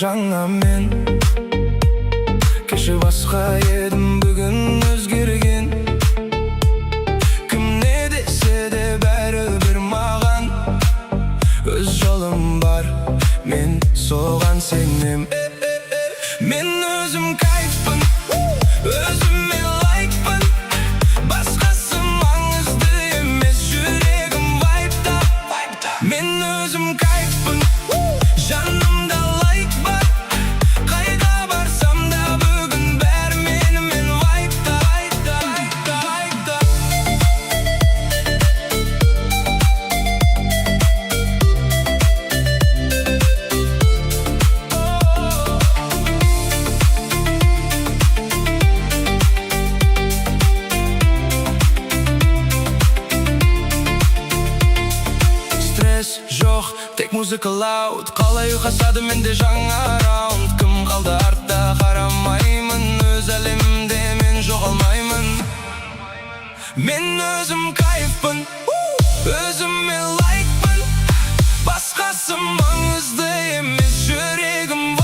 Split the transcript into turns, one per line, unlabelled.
жаңа мен. Кеше басқа едім, бүгін өзгерген. Кім не десе де бәрібір маған өз жолым бар, мен соған сенем. Мен өзім кайфпын, өзіме лайкпын. Басқасы маңызды емес, жүрегім вайпта. Мен өзім кайфпын, жанымда лайк бар. Қайда барсам да бүгін бәрі менімен вайпта. Жоқ, тек музыка лауд. Қалай ұйқасады менде жаңа раунд. Кім қалды артта қарамаймын, өз әлемімде мен жоғалмаймын. Мен өзім кайфпын, өзіме лайкпын. Басқасы маңызды емес, жүрегім